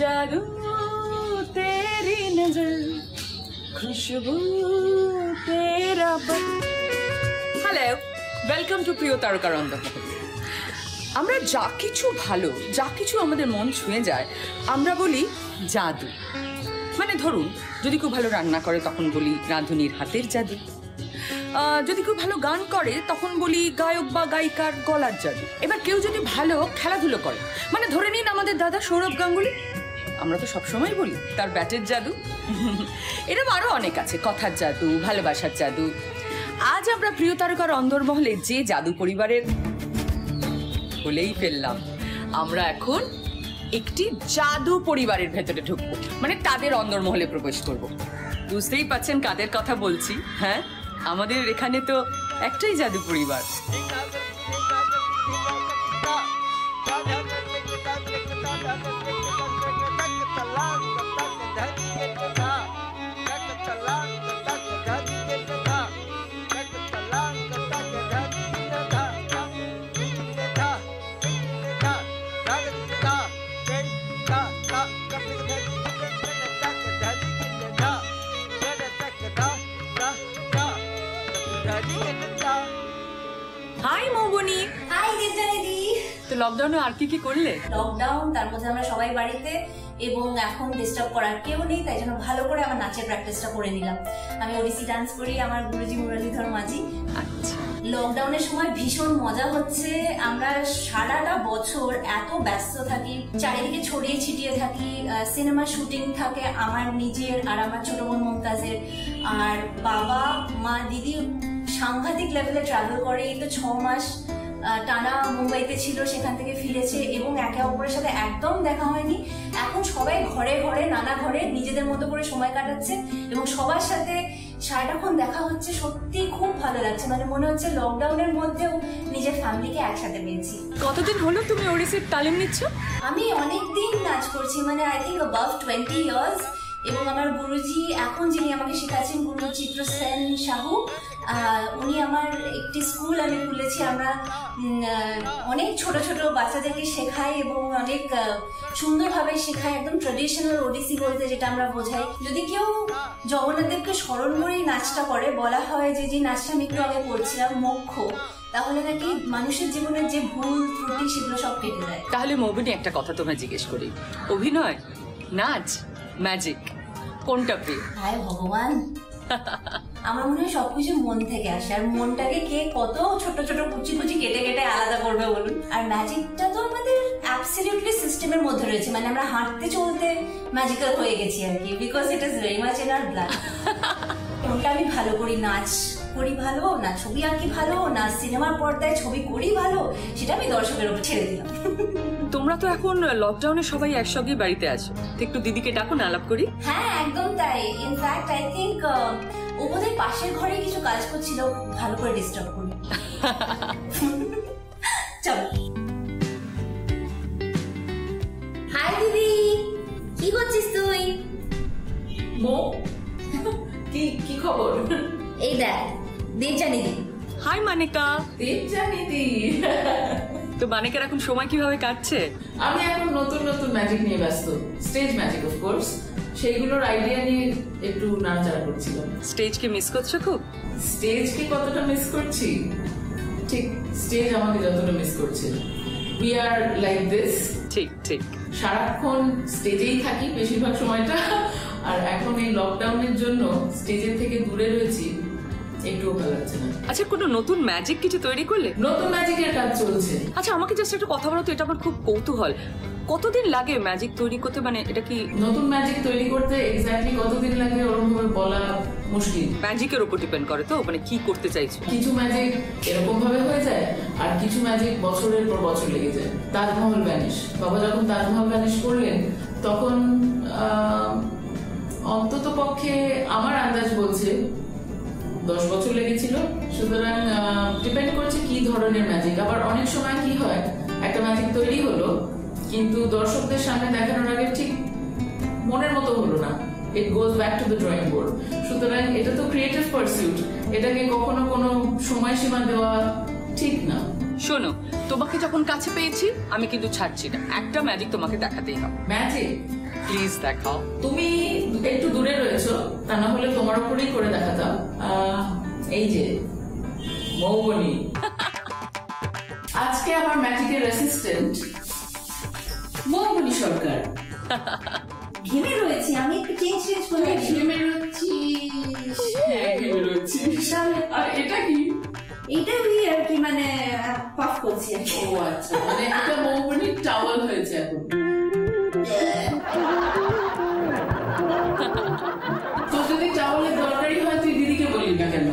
जादू तेरी नजर खुशबू तेरा হ্যালো ওয়েলকাম টু প্রিয় তারকার অন্ধমহল। আমরা যা কিছু ভালো, যা কিছু আমাদের মন ছুঁয়ে যায় আমরা বলি জাদু। মানে ধরুন যদি কেউ ভালো রান্না করে তখন বলি রাঁধুনির হাতের জাদু, যদি কেউ ভালো গান করে তখন বলি গায়ক বা গায়িকার গলার জাদু। এবার কেউ যদি ভালো খেলাধুলো করে, মানে ধরে নিন আমাদের দাদা সৌরভ গাঙ্গুলি, আমরা তো সবসময় বলি তার ব্যাটের জাদু। এরকম আরও অনেক আছে, কথার জাদু, ভালোবাসার জাদু। আজ আমরা প্রিয় তারকার অন্দরমহলে যে জাদু পরিবারের বলেই ফেললাম, আমরা এখন একটি জাদু পরিবারের ভেতরে ঢুকবো, মানে তাদের অন্দরমহলে প্রবেশ করব। বুঝতেই পাচ্ছেন কাদের কথা বলছি। হ্যাঁ, আমাদের এখানে তো একটাই জাদু পরিবার। হাই মৌবনি। হাই দিদি। তো লকডাউনে আর কি করলে? লকডাউন, তার মধ্যে আমরা সবাই বাড়িতে এবং এখন ডিস্টার্ব করার কেউ নেই, তাই জন্য ভালো করে আমার নাচের প্র্যাকটিসটা করে নিলাম। আমি ওড়িশি ডান্স করি, আমার গুরুজি মুরলীধর মাঝি। আচ্ছা, লকডাউনের সময় ভীষণ মজা হচ্ছে। আমরা সারাটা বছর এত ব্যস্ত থাকি, চারিদিকে ছড়িয়ে ছিটিয়ে থাকি, সিনেমা শুটিং থাকে আমার নিজের আর আমার ছোট বোন মমতাজের, আর বাবা মা দিদি সাংঘাতিক লেভেলে ট্রাভেল করে। এই তো 6 মাস টানা মুম্বাইতে ছিল, সেখান থেকে ফিরেছে এবং একে অপরের সাথে একদম দেখা হয়নি। এখন সবাই ঘরে ঘরে নানা ঘরে নিজেদের মতো করে সময় কাটাচ্ছে এবং সবার সাথে সারাটাক্ষণ দেখা হচ্ছে। সত্যি খুব ভালো লাগছে, মানে মনে হচ্ছে লকডাউনের মধ্যেও নিজের ফ্যামিলিকে একসাথে পেয়েছি। কতদিন হলো তুমি ওড়িশির তালিম নিচ্ছ? আমি অনেকদিন নাচ করছি, মানে আই থিঙ্ক অ্যাবাভ 20 ইয়ার্স। এবং আমার গুরুজি এখন যিনি আমাকে শেখাচ্ছেন, গুরু চিত্র সেন সাহু, উনি আমার একটি স্কুল আমি খুলেছি। আমরা অনেক ছোট ছোট বাচ্চাদেরকে শেখাই এবং অনেক সুন্দরভাবে শেখাই, একদম ট্রেডিশনাল ওডিসি বলতে যেটা আমরা বোঝাই। যদি কেউ জগন্নাথ দেবকে স্মরণ করেই নাচটা করে, বলা হয় যে যে নাচটা আমি একটু আগে করছিলাম মোক্ষ, তাহলে নাকি মানুষের জীবনের যে ভুল ত্রুটি সেগুলো সব কেটে যায়। তাহলে মৌবনি একটা কথা তোমায় জিজ্ঞেস করি, অভিনয়, নাচ, ম্যাজিক কোনটা প্রিয়? হায় ভগবান, আমার মনে হয় সবকিছু মন থেকে আসে, আর মনটাকে কে কত ছোট ছোট কুচি কুচি কেটে কেটে আলাদা করবে বলুন। আর ম্যাজিকটা তো আমাদের অ্যাবসলিউটলি সিস্টেমের মধ্যে রয়েছে, মানে আমরা হাঁটতে চলতে ম্যাজিক্যাল হয়ে গেছি আর কি, because it is very much in our blood. কোনটা আমি ভালো করি, নাচ করি ভালো, না ছবি আঁকি ভালো, না সিনেমার পর্দায় ছবি করি ভালো, সেটা আমি দর্শকের উপর ছেড়ে দিলাম। তোমরা তো এখন লকডাউনে সবাই একসঙ্গে বাড়িতে আছো, একটু দিদিকে ডাকো না, আলাপ করি। হ্যাঁ একদম তাই। ইনফ্যাক্ট আই থিঙ্ক ও বোধহয় পাশের ঘরে কিছু কাজ করছিল, ভালো করে ডিস্টার্ব করি। চলো। হাই দিদি, কি করছিস তুই? মো, কি খবর? এই দেখ দেবজানিদি। হাই মানিকা। দেবজানিদি। তো মানিকার এখন সময় কিভাবে কাটছে? আমি এখন নতুন নতুন ম্যাজিক নিয়ে ব্যস্ত, স্টেজ ম্যাজিক অফ কোর্স, সেইগুলোর আইডিয়া নিয়ে একটু নাড়াচাড়া করছিলাম। স্টেজকে মিস করছো খুব? স্টেজকে কতটা মিস করছি, ঠিক স্টেজ আমাকে যতটা মিস করছে। We are like this. ঠিক ঠিক, সারাক্ষণ স্টেজেই থাকি বেশিরভাগ সময়টা, আর এখন এই লকডাউনের জন্য স্টেজের থেকে দূরে রয়েছি, একটুও ভালো লাগছে না। আচ্ছা, কোনো নতুন ম্যাজিক কিছু তৈরি করলে? নতুন ম্যাজিকের কাজ চলছে। আচ্ছা, আমাকে জাস্ট একটা কথা বলো তো, এটা আমার খুব কৌতূহল। কতদিন লাগে ম্যাজিক তৈরি করতে? মানে এটা কি নতুন ম্যাজিক তৈরি করতে এক্স্যাক্টলি কতদিন লাগে ওরকম ভাবে বলা মুশকিল। ম্যাজিকের উপর ডিপেন্ড করে তো, মানে কি করতে চাইছো। কিছু ম্যাজিক এরকম ভাবে হয়ে যায়, আর কিছু ম্যাজিক বছরের পর বছর লেগে যায়। তাজমহল ভ্যানিশ, বাবা যখন তাজমহল ভ্যানিশ করলেন তখন অন্তত পক্ষে আমার আন্দাজ বলছে 10 বছর লেগেছিল। সুতরাং ডিপেন্ড করছে কি ধরনের ম্যাজিক। আবার অনেক সময় কি হয়, একটা ম্যাজিক তৈরি হলো কিন্তু দর্শকদের সামনে দেখানোর আগে ঠিক মনের মতো হলো না, it goes back to the drawing board. সুতরাং এটা তো ক্রিয়েটিভ পারসিউট, এটাকে কখনো কোনো সময়সীমা দেওয়া ঠিক না। শোনো, তোমাকে যখন কাছে পেয়েছি আমি কিন্তু ছাড়ছি না, একটা ম্যাজিক তোমাকে দেখাতেই হবে। ম্যাজিক? প্লিজ দেখাও। তুমি একটু দূরে রয়েছো, তা না হলে তোমার উপরেই করে দেখাতাম। এই যে মৌবনি, আজকে আমার ম্যাজিকের অ্যাসিস্ট্যান্ট মৌবনি সরকার। ঘেমে রয়েছি, আমি একটু চেঞ্জ করে ঘেমে রয়েছি। হ্যাঁ, ঘেমে রয়েছি। আর এটা কি? এটা দিয়ে আর কি মানে পাফ করছি আর কি। ও আচ্ছা, মানে এটা মৌবনির টাওয়াল হয়েছে এখন। তোর যদি টাওয়ালের দরকারি হয় তুই দিদিকে বললি না কেন?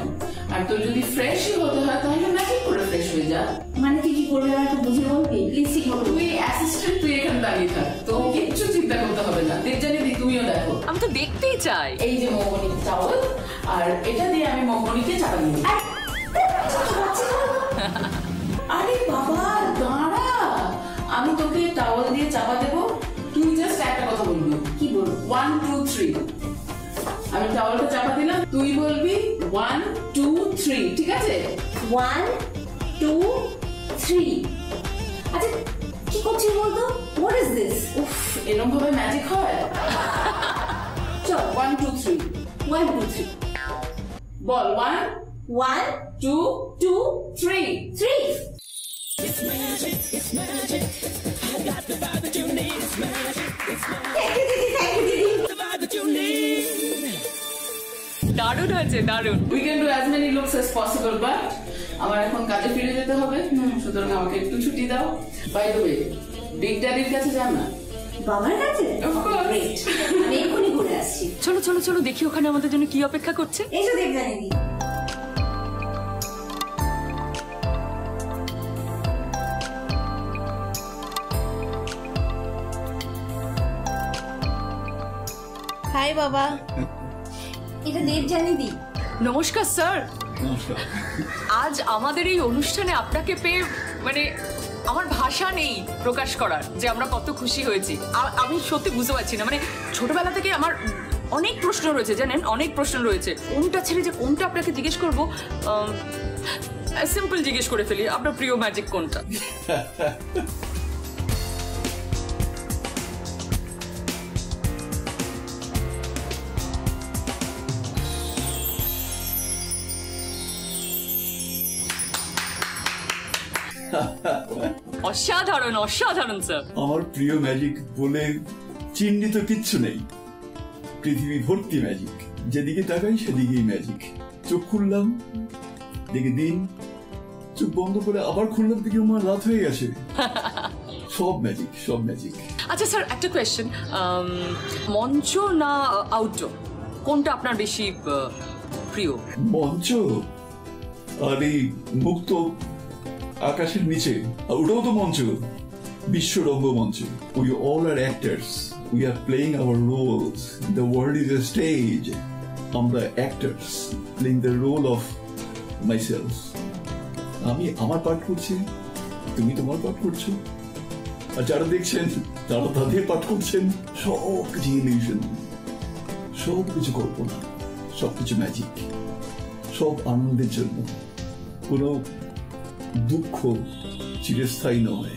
আর তোর যদি ফ্রেশই হতে হয় তাহলে ম্যাজিক করে ফ্রেশ হয়ে যা। মানে তুই কি করবি আমাকে বুঝে বলবি? লিপস্টিক করবি? তুই অ্যাসিস্ট্যান্ট, তুই এখানে দাঁড়িয়ে থাক, তো কিচ্ছু চিন্তা করতে হবে না। দেবজানি দি, তুমিও দেখো। আমি তো দেখতেই চাই। এই যে মৌবনির টাওয়াল, আর এটা দিয়ে আমি মৌবনিকে চাপা দিই। আরে বাবা দাঁড়া, আমি তোকে টাওয়াল দিয়ে চাপা দেবো, তুই জাস্ট একটা কথা বলবি। কি বলবো? 1 2 3। আমি টাওয়ালটা চাপা দিলাম, তুই বলবি 1 2 3, ঠিক আছে? 1 2 3। আচ্ছা কি করছিস বলতো? What is this? উফ, এরকম ভাবে ম্যাজিক হয়? চল 1 2 3 1 2 3 বল। 1 1 2 2 3 3। দারুণ হয়েছে, দারুণ। We can do as many looks as possible, but আমার এখন কাজে ফিরে যেতে হবে, সুতরাং আমাকে একটু ছুটি দাও। বাই দ্য ওয়ে, বিগ ড্যাডির কাছে যান না? বাবার কাছে? Of course. Great. আমি এক্ষুনি ঘুরে আসছি। চলো চলো চলো, দেখি ওখানে আমাদের জন্য কি অপেক্ষা করছে। এসো দেবজানি দি। হাই বাবা, এটা দেবজানি দি। নমস্কার স্যার। নমস্কার। আজ আমাদের এই অনুষ্ঠানে আপনাকে পেয়ে মানে আমার ভাষা নেই প্রকাশ করার যে আমরা কত খুশি হয়েছি। আমি সত্যি বুঝতে পারছি না, মানে ছোটবেলা থেকে আমার অনেক প্রশ্ন রয়েছে, জানেন, অনেক প্রশ্ন রয়েছে। কোনটা ছেড়ে যে কোনটা আপনাকে জিজ্ঞেস করবো, সিম্পল জিজ্ঞেস করে ফেলি, আপনার প্রিয় ম্যাজিক কোনটা? অসাধারণ অসাধারণ স্যার। আমার প্রিয় ম্যাজিক বলে চিহ্নিত কিচ্ছু নেই, পৃথিবী ভর্তি ম্যাজিক। যেদিকে তাকাই সেদিকেই ম্যাজিক। চোখ খুললাম দেখে দিন, চোখ বন্ধ করে আবার খুললাম দেখে আমার রাত হয়ে গেছে। সব ম্যাজিক, সব ম্যাজিক। আচ্ছা স্যার, একটা কোয়েশ্চেন, মঞ্চ না আউটডোর, কোনটা আপনার বেশি প্রিয়? মঞ্চ আর এই মুক্ত আকাশের নিচে, ওটাও তো মঞ্চ, বিশ্ব রঙ্গমঞ্চ। We all are actors. We are playing our roles. The world is a stage. আমরা actors playing the role of myself. আমি আমার পাঠ করছি, তুমি তোমার পাঠ করছো, আর যারা দেখছেন তারা তাদের পাঠ করছেন। সব কিছু ইলিউশন, সব কিছু কল্পনা, সব কিছু ম্যাজিক, সব আনন্দের জন্য। কোনো দুঃখ চিরস্থায়ী নয়,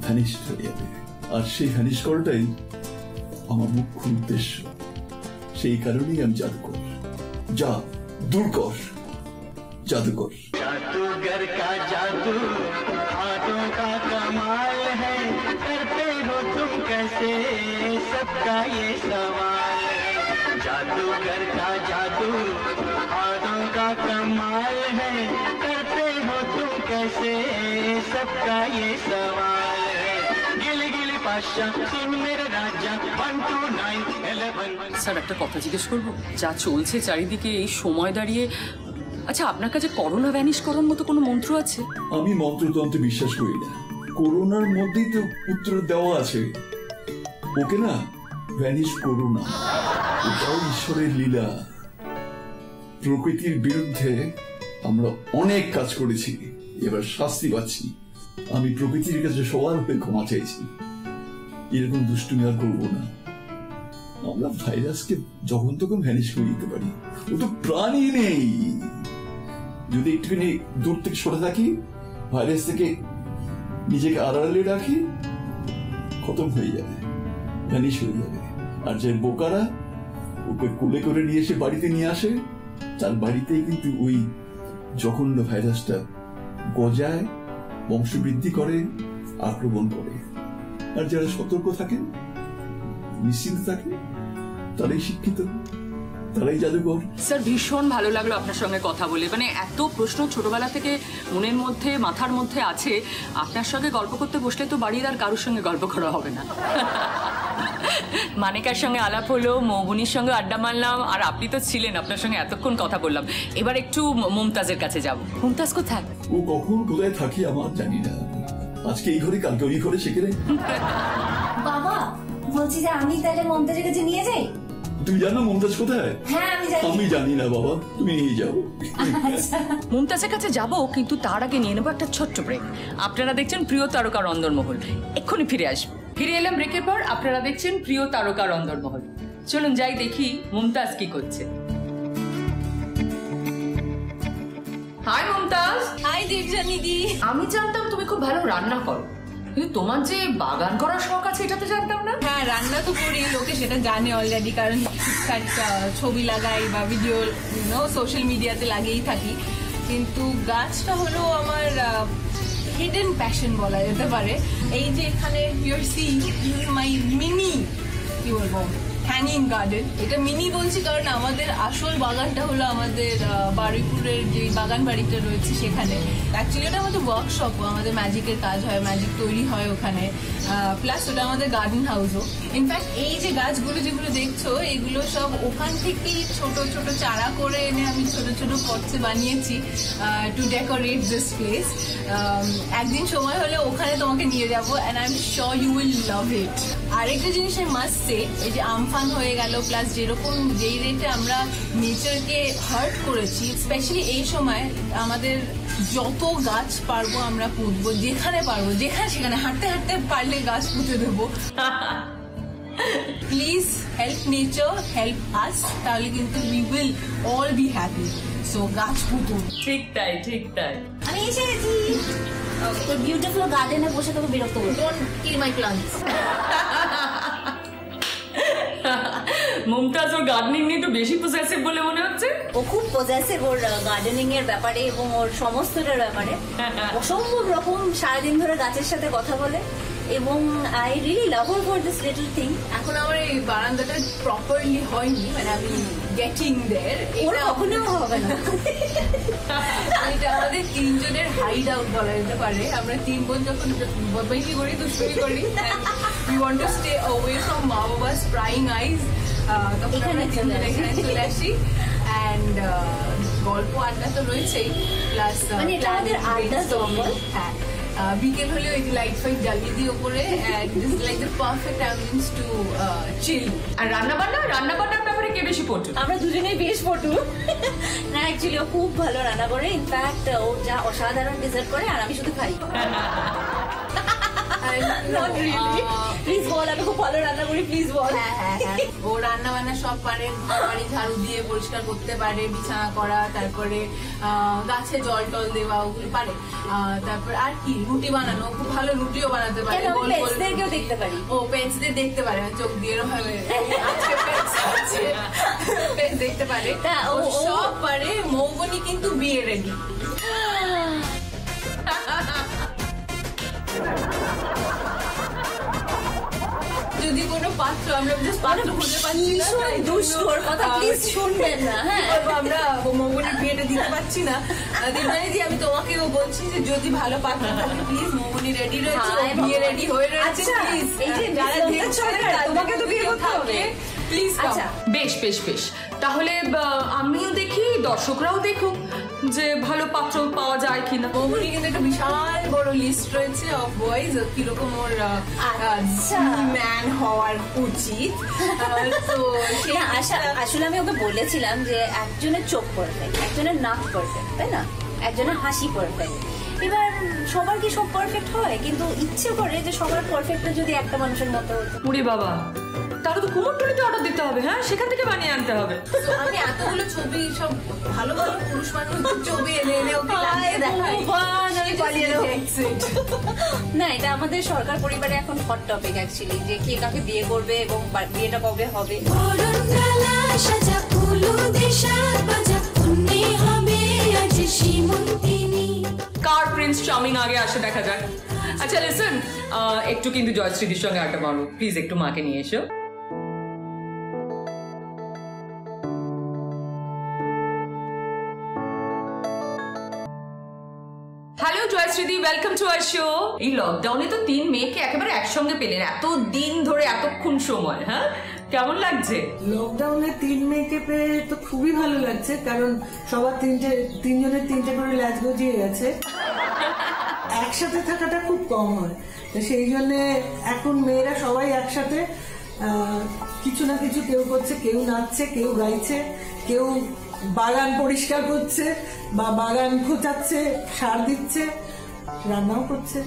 ভ্যানিশ হয়ে যাবে। আর সেই ভ্যানিশ করাটাই আমার মুখ্য উদ্দেশ্য। সেই কারণেই আমি জাদুকর। যা দূর কর, জাদুকর। जादूगर का जादू हाथों का कमाल है, करते हो तुम कैसे सबका ये सवाल है। जादूगर का जादू हाथों का कमाल है, करते हो तुम कैसे सबका ये सवाल है। गिली गिली पाशा सुन मेरे राजा 1 2 9 11। স্যার, একটা কথা জিজ্ঞেস করবো? যা চলছে চারিদিকে এই সময় দাঁড়িয়ে, আচ্ছা আপনার কাছে করোনা ভ্যানিশ করার মতো কোনো মন্ত্র আছে? আমি মন্ত্রতন্ত্রে বিশ্বাস করি না। করোনার মধ্যেই তো উত্তর দেওয়া আছে, ওকে না ভ্যানিশ করো না। এটাও ঈশ্বরের লীলা। প্রকৃতির বিরুদ্ধে আমরা অনেক কাজ করেছি, এবার শাস্তি পাচ্ছি। আমি প্রকৃতির কাছে সবার হয়ে ক্ষমা চাইছি। এরকম দুষ্টুমি আর করবো না। আমরা ভাইরাসকে যখন তখন ভ্যানিশ করে দিতে পারি, ও তো প্রাণী নেই। যদি একটুখানি দূর থেকে সরে থাকি, ভাইরাস থেকে নিজেকে আড়ালে রাখি, খতম হয়ে যাবে। ভ্যানিশ হয়ে যাবে। আর যে বোকারা ওকে কোলে করে নিয়ে এসে বাড়িতে নিয়ে আসে, তার বাড়িতেই কিন্তু ওই জঘন্য ভাইরাসটা গজায়, বংশবৃদ্ধি করে, আক্রমণ করে। আর যারা সতর্ক থাকেন, নিশ্চিন্ত থাকেন, তারাই শিক্ষিত, তারাই জাদুঘর। স্যার ভীষণ ভালো লাগলো আপনার সঙ্গে কথা বলে। মানে এত প্রশ্ন ছোটবেলা থেকে মনের মধ্যে মাথার মধ্যে আছে, আপনার সঙ্গে গল্প করতে বসলে তো বাড়ির আর কারোর সঙ্গে গল্প করা হবে না। মানিকার সঙ্গে আলাপ হলো, মৌবনির সঙ্গে আড্ডা মারলাম, আর আপনি তো ছিলেন, আপনার সঙ্গে এতক্ষণ কথা বললাম। এবার একটু মুমতাজের কাছে যাব। মুমতাজ কোথায়? ও কখন কোথায় থাকি আমার জানি না, আজকে এই ঘরে কালকে ওই ঘরে, সেখানে। বাবা বলছি যে আমি তাহলে মমতাজের কাছে নিয়ে যাই। তুমি জানো মমতাজ কোথায়? হ্যাঁ আমি জানি। আমি জানি না বাবা, তুমি নিয়ে যাও। মুমতাজের কাছে যাব, কিন্তু তার আগে নিয়ে নেবো একটা ছোট্ট ব্রেক। আপনারা দেখছেন প্রিয় তারকা রন্দরমহল, এক্ষুনি ফিরে আসবো। ফিরে এলাম ব্রেকের পর। আপনারা দেখছেন প্রিয় তারকা রন্দরমহল। চলুন যাই দেখি মুমতাজ কি করছে। হাই মুমতাজ। হাই দেবজানি দি। আমি জানতাম তুমি খুব ভালো রান্না করো, কিন্তু তোমার যে বাগান করার শখ আছে এটা তো জানতাম না। হ্যাঁ রান্না তো করি, লোকে সেটা জানে অলরেডি, কারণ ছবি লাগাই বা ভিডিও সোশ্যাল মিডিয়াতে লাগিয়েই থাকি। কিন্তু গাছটা হলো আমার হিডেন প্যাশন বলা যেতে পারে। এই যে এখানে ইউর সি মাই মিনি, কি বলবো, হ্যাঙ্গিং গার্ডেন। এটা মিনি বলছি কারণ আমাদের আসল বাগানটা হলো আমাদের বারুইপুরের যে বাগান বাড়িটা রয়েছে সেখানে। অ্যাকচুয়ালি ওটা আমাদের ওয়ার্কশপ, আমাদের ম্যাজিকের কাজ হয়, ম্যাজিক তৈরি হয় ওখানে। প্লাস ওটা আমাদের গার্ডেন হাউসও। ইনফ্যাক্ট এই যে গাছগুলো যেগুলো দেখছো, এগুলো সব ওখান থেকেই ছোট ছোট চারা করে এনে আমি ছোট ছোট পটসে বানিয়েছি টু ডেকোরেট দিস প্লেস। একদিন সময় হলে ওখানে তোমাকে নিয়ে যাবো, and I am sure you will love it. আরেকটা জিনিস আমি মাস্ট সে, এই যে আমফান হয়ে গেল, প্লাস যেরকম যেই রেটে আমরা নেচারকে হার্ট করেছি, স্পেশালি এই সময় আমাদের যত গাছ পারবো আমরা পুঁতবো, যেখানে পারবো, যেখানে সেখানে হাঁটতে হাঁটতে পারলে গাছ পুঁতে দেবো। Please help nature, help us, তাহলে কিন্তু we will all be happy. So গাছ পুতুন। ঠিক তাই, ঠিক তাই। আমি এসে গেছি তোর বিউটিফুল গার্ডেনে বসে, তোকে বিরক্ত করবো। Don't kill my plants. Mumtaz or gardening নিয়ে একটু বেশি পজেসিভ বলে মনে হচ্ছে। ও খুব পজেসিভ ওর গার্ডেনিং এর ব্যাপারে এবং ওর সমস্তটার ব্যাপারে। অসম্ভব রকম সারাদিন ধরে গাছের সাথে কথা বলে, এবং I really love her for this little thing. এখন আমার এই বারান্দাটা প্রপারলি হয়নি, মানে আমি গেটিং দেয়ার। ওর কখনো হবে না। এটা আমাদের তিনজনের হাইড আউট বলা যেতে পারে। আমরা তিন বোন যখন বদমাইশি করি, দুষ্টুমি করি, we want to stay away from মা বাবাস প্রাইং আইজ, তখন আমরা তিনজন এখানে চলে আসি। অ্যান্ড গল্প আড্ডা তো রয়েছেই, প্লাস মানে এটা আমাদের আড্ডা জঙ্গল। হ্যাঁ, বিকেল হলেও এই লাইট ফাইট জ্বালিয়ে দিই ওপরে, and this like the perfect ambience to chill. আর রান্নাবান্নার ব্যাপারে কে বেশি পটু? আমরা দুজনেই বেশ পটু। না অ্যাকচুয়ালি ও খুব ভালো রান্না করে, ইনফ্যাক্ট ও যা অসাধারণ ডিজার্ভ করে, আর আমি শুধু খাই। প্লিজ বল, আমি খুব ভালো রান্না করি, প্লিজ বল। হ্যাঁ, ও রান্না বান্না সব পারে, বাড়ি ঝাড়ু দিয়ে পরিষ্কার করতে পারে, বিছানা করা, তারপরে গাছে জল টল দেওয়া, ওগুলো পারে। তারপর আর কি, রুটি বানানো, খুব ভালো রুটিও বানাতে পারে। পেটসদেরকেও দেখতে পারি। ও পেটসদের দেখতে পারে, চোখ দিয়ে এরকম ভাবে পেটস দেখতে পারে, ও সব পারে। মৌবনি কিন্তু বিয়ে রেডি। যদি কোনো পাত্র আমরা পাত্র খুঁজে পাচ্ছি না, দুষ্টুর কথা প্লিজ শুনবেন না। হ্যাঁ, আমরা মৌবনির বিয়েটা দিতে পারছি না। দিদি আমি তোমাকেও বলছি যে যদি ভালো পাত্র থাকে প্লিজ, মৌবনি রেডি রয়েছে, বিয়ে রেডি হয়ে রয়েছে, প্লিজ। এই যে যারা দেখছেন তোমাকে তো বিয়ে করতে হবে, প্লিজ। আচ্ছা বেশ বেশ বেশ, তাহলে আমিও দেখি, দর্শকরাও দেখুক যে ভালো পাত্র পাওয়া যায় কিনা। মৌবনি কিন্তু একটা বিশাল বড় লিস্ট রয়েছে অফ বয়েজ, কিরকম ওর ম্যান হওয়ার উচিত। তো আসলে আমি ওকে বলেছিলাম যে একজনের চোখ পারফেক্ট, একজনের নাক পারফেক্ট, তাই না, একজনের হাসি পারফেক্ট, এবার সবার কি সব পারফেক্ট হয়, কিন্তু ইচ্ছে করে যে সবার পারফেক্টটা যদি একটা মানুষের মতো হতো। উড়ি বাবা, তাহলে তো কুমোরটুলিতে অর্ডার দিতে হবে, হ্যাঁ সেখান থেকে বানিয়ে আনতে হবে। আমি এতগুলো ছবি সব ভালো ভালো পুরুষ মানুষ ছবি এনে ওকে লাগিয়ে দেখাই। আমি পালিয়ে যাবো। না, এটা আমাদের সরকার পরিবারে এখন হট টপিক অ্যাকচুয়ালি, যে কে কাকে বিয়ে করবে এবং বিয়েটা কবে হবে। কার প্রিন্স চার্মিং আগে আসে দেখা যাক। আচ্ছা লিসেন, একটু কিন্তু জয়শ্রীদির সঙ্গে আড্ডা মারো প্লিজ, একটু মাকে নিয়ে এসো। হ্যালো জয়শ্রীদি, ওয়েলকাম টু আওয়ার শো। এই লকডাউনে তো 3 মেয়েকে একেবারে একসঙ্গে পেলেন, এত দিন ধরে এতক্ষণ সময়, হ্যাঁ কেমন লাগছে? লকডাউনে 3 মেয়েকে পেয়ে তো খুবই ভালো লাগছে, কারণ সবার তিনজনের 3টে করে ল্যাচ গজিয়ে গেছে। একসাথে থাকাটা খুব কম হয়, তো সেই জন্য এখন মেয়েরা সবাই একসাথে কিছু না কিছু কেউ করছে, কেউ নাচছে, কেউ গাইছে, কেউ বাগান পরিষ্কার করছে বা বাগান খোঁচাচ্ছে, সার দিচ্ছে, রান্নাও করছে।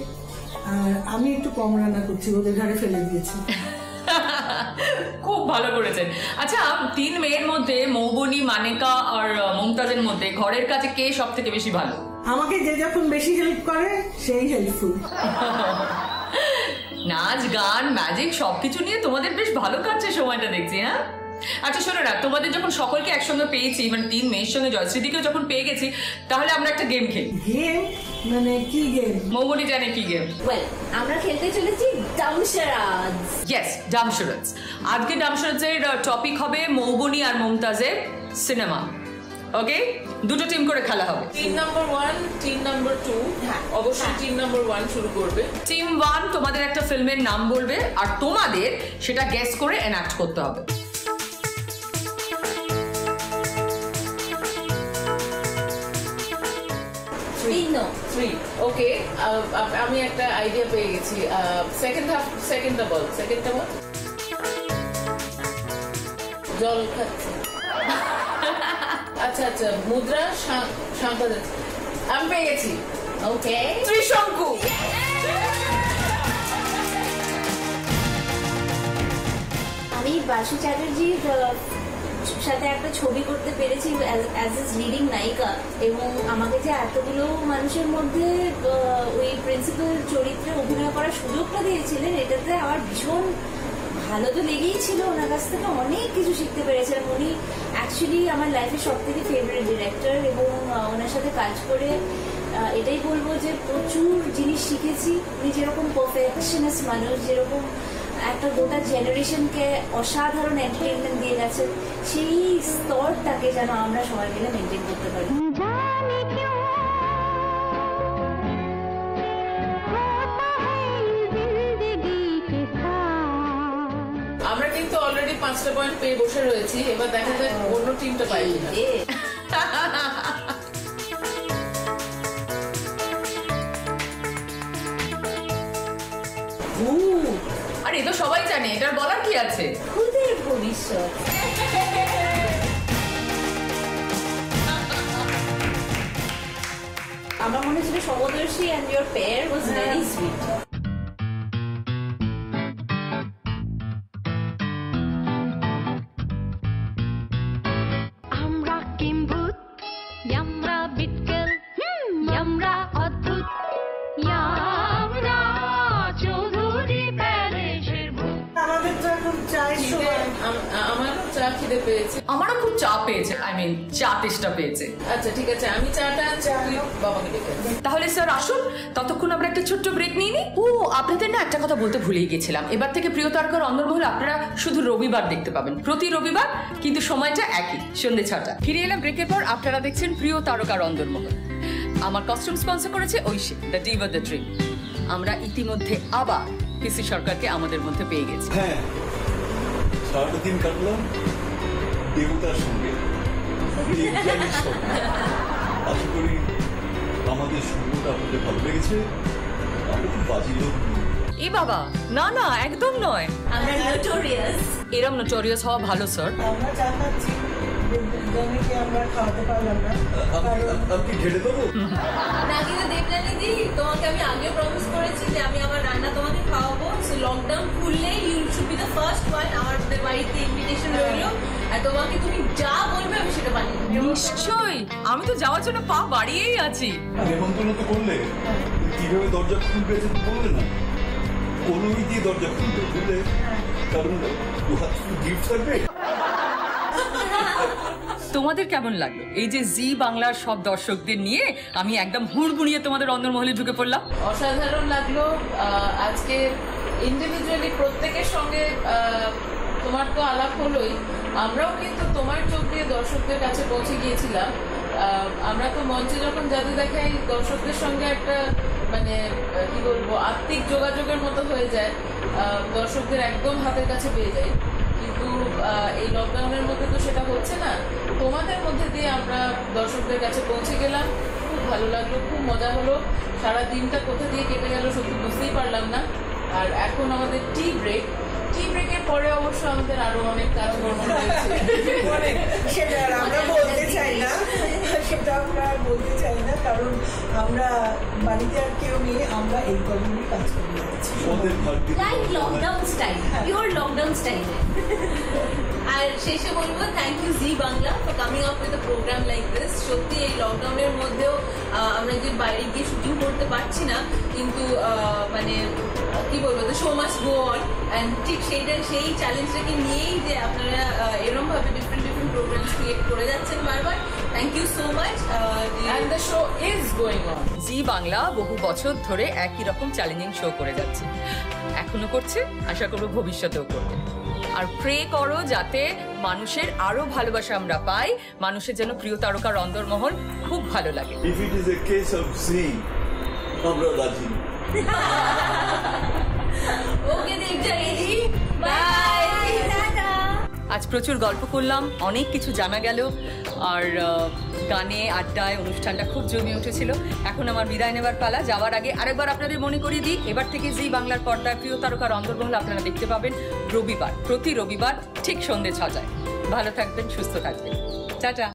আর আমি একটু কম রান্না করছি, ওদের ঘরে ফেলে দিয়েছি। খুব ভালো করেছেন। আচ্ছা 3 মেয়ের মধ্যে মৌবনি, মানিকা আর মমতাজের মধ্যে ঘরের কাছে কে সব থেকে বেশি ভালো? আমাকে যে যখন বেশি হেল্প করে সেই হেল্পফুল। নাচ গান ম্যাজিক সবকিছু নিয়ে তোমাদের বেশ ভালো কাটছে সময়টা দেখছি, হ্যাঁ। আচ্ছা শোনো না, তোমাদের যখন সকলকে একসঙ্গে পেয়েছি, মানে 3 মেয়ের সঙ্গে জয়শ্রীদিকেও যখন পেয়ে গেছি, তাহলে আমরা একটা গেম খেলি। গেম মানে কি গেম? মৌবনি জানে কি গেম? ওয়েল, আমরা খেলতে চলেছি ডামশারাজ। ইয়েস, ডামশারাজ। আজকে ডামশারাজের টপিক হবে মৌবনি আর মমতাজের সিনেমা। ওকে, দুটো টিম করে খেলা হবে। টিম নাম্বার 1, টিম নাম্বার 2, অবশ্যই টিম নাম্বার 1 শুরু করবে। টিম 1 তোমাদের একটা ফিল্মের নাম বলবে আর তোমাদের সেটা গেস করে এনঅ্যাক্ট করতে হবে। ওকে, আমি একটা আইডিয়া পেয়ে গেছি। সেকেন্ডটা বল। জল খাচ্ছে। আচ্ছা আচ্ছা, মুদ্রা শান্ত। আমি পেয়ে গেছি। ওকে, ত্রিশঙ্কু। আমি বাসু চ্যাটার্জির সাথে একটা ছবি করতে পেরেছি অ্যাজ এ লিডিং নায়িকা, এবং আমাকে যে এতগুলো মানুষের মধ্যে ওই প্রিন্সিপাল চরিত্রে অভিনয় করার সুযোগটা দিয়েছিলেন, এটাতে আমার ভীষণ ভালো তো লেগেই ছিল। ওনার কাছ থেকে অনেক কিছু শিখতে পেরেছিলাম। উনি অ্যাকচুয়ালি আমার লাইফের সব থেকে ফেভারিট ডিরেক্টর, এবং ওনার সাথে কাজ করে এটাই বলবো যে প্রচুর জিনিস শিখেছি। উনি যেরকম পারফেকশনিস্ট মানুষ, যেরকম একটা গোটা জেনারেশনকে অসাধারণ এন্টারটেইনমেন্ট দিয়ে গেছে, সেই স্তরটাকে যেন আমরা সবাই মিলে মেনটেন করতে পারি। আমরা কিন্তু অলরেডি 5টা পয়েন্ট পেয়ে বসে রয়েছি, এবার দেখা যাক অন্য টিমটা পাই কিনা। আরে এ তো সবাই জানে, এটার বলার কি আছে? খুদের ভবিষ্যৎ। আমার মনে ছিল সমদর্শী and your pair was very sweet. আমরা কিম্ভূত, আমরা বিটকেল, আমরা অদ্ভুত, আমরা চৌধুরী প্যালেসের ভূত। আমাদের তো এখন চায়ের সময়। আমার চা খিদে পেয়েছে। আমারও খুব চা পেয়েছে, চা তেষ্টা পেয়েছে। আচ্ছা ঠিক আছে, আমি চাটা তুই বাবাকে ডেকে আন। তাহলে স্যার আসুন, ততক্ষণ আমরা একটা ছোট্ট ব্রেক নিয়ে নিই। ও আপনাদের না একটা কথা বলতে ভুলেই গেছিলাম, এবার থেকে প্রিয় তারকার অন্দরমহল আপনারা শুধু রবিবার দেখতে পাবেন, প্রতি রবিবার, কিন্তু সময়টা একই, সন্ধ্যে 6টা। ফিরে এলাম ব্রেকের পর, আপনারা দেখছেন প্রিয় তারকার অন্দরমহল। আমার কস্টিউম স্পন্সর করেছে Oishi, the diva of the dream. আমরা ইতিমধ্যে আবার পিসি সরকারকে আমাদের মধ্যে পেয়ে গেছি। হ্যাঁ, সারাটা দিন কাটলাম দেবতার সঙ্গে, বিজ্ঞানীর সঙ্গে। আশা করি আমাদের সঙ্গটা আপনাদের ভালো লেগেছে। আমরা খুব বাজি লোক নই। এ বাবা, না না একদম নয়, আমরা নোটোরিয়াস। এরম নোটোরিয়াস হওয়া ভালো স্যার। আমরা চা খাচ্ছি। দেবযানীকে আমরা খাওয়াতে পারলাম না, কারণ আপনি ঘেটে দেবো? না কিন্তু দেবযানী দি, তোমাকে আমি আগে প্রমিস করেছি যে আমি আমার রান্না তোমাকে খাওয়াবো। সো লকডাউন খুললেই you should be the first one. আমাদের বাড়িতে ইনভিটেশন রইলো, আর তোমাকে তুমি যা বলবে আমি সেটা বানিয়ে দেবো। নিশ্চয়ই, আমি তো যাওয়ার জন্য পা বাড়িয়েই আছি। নেমন্তন্ন তো করলে, কিভাবে দরজা খুলবে বললে না, কোনোই দিয়ে দরজা খুলবে বুঝলে, কারণ গিফট থাকবে। তোমাদের কেমন লাগলো এই যে জি বাংলার সব দর্শকদের নিয়ে আমি একদম হুড়মুড়িয়ে তোমাদের অন্দরমহলে ঢুকে পড়লাম? অসাধারণ লাগলো। আজকে ইন্ডিভিজুয়ালি প্রত্যেকের সঙ্গে তোমার তো আলাপ হলোই, আমরাও কিন্তু তোমার চোখ দিয়ে দর্শকদের কাছে পৌঁছে গিয়েছিলাম। আমরা তো মঞ্চে যখন জাদু দেখাই দর্শকদের সঙ্গে একটা মানে কি বলবো আত্মিক যোগাযোগের মতো হয়ে যায়, দর্শকদের একদম হাতের কাছে পেয়ে যাই। কিন্তু এই লকডাউনের মধ্যে তো সেটা হচ্ছে না, তোমাদের মধ্যে দিয়ে আমরা দর্শকদের কাছে পৌঁছে গেলাম। খুব ভালো লাগলো, খুব মজা হলো। সারা দিনটা কোথা দিয়ে কেটে গেল সত্যি বুঝতেই পারলাম না। আর এখন আমাদের টি ব্রেকের পরে অবশ্য আমাদের আরো অনেক কাজকর্ম রয়েছে। সেটা আর আমরা বলতে চাই না, সেটা আমরা আর বলতে চাই না, কারণ আমরা বাড়িতে আর কেউ নেই, আমরা এই কর্মই কাজ করে যাচ্ছি। ওদের ভাগ্যে like lockdown style, pure lockdown style. আর শেষে বলবো thank you Zee Bangla for coming up with a programme like this. সত্যি এই লকডাউনের মধ্যেও আমরা যে বাইরে গিয়ে শুটিং করতে পারছি না, কিন্তু মানে কি বলবো, the show must go on. And ঠিক সেই চ্যালেঞ্জটাকে নিয়েই যে আপনারা এরকম ভাবে ডিফারেন্ট প্রোগ্রামস ক্রিয়েট করে যাচ্ছেন বারবার। Thank you so much. And the show is going on. Zee Bangla বহু বছর ধরে একই রকম চ্যালেঞ্জিং শো করে যাচ্ছে, এখনো করছে, আশা করবো ভবিষ্যতেও করবে। আর প্রে করো যাতে মানুষের আরো ভালোবাসা আমরা পাই, মানুষের যেন প্রিয় তারকার অন্দরমহল খুব ভালো লাগে। If it is a case of জি, আমরা রাজি। ওকে দেবযানী জি, বাই। আজ প্রচুর গল্প করলাম, অনেক কিছু জানা গেল, আর গানে আড্ডায় অনুষ্ঠানটা খুব জমে উঠেছিল। এখন আমার বিদায় নেবার পালা। যাওয়ার আগে আরেকবার আপনাদের মনে করিয়ে দিই, এবার থেকে জি বাংলার পর্দায় প্রিয় তারকার অন্দরমহল আপনারা দেখতে পাবেন রবিবার, প্রতি রবিবার ঠিক সন্ধ্যে 6টায়। ভালো থাকবেন, সুস্থ থাকবেন, টাটা।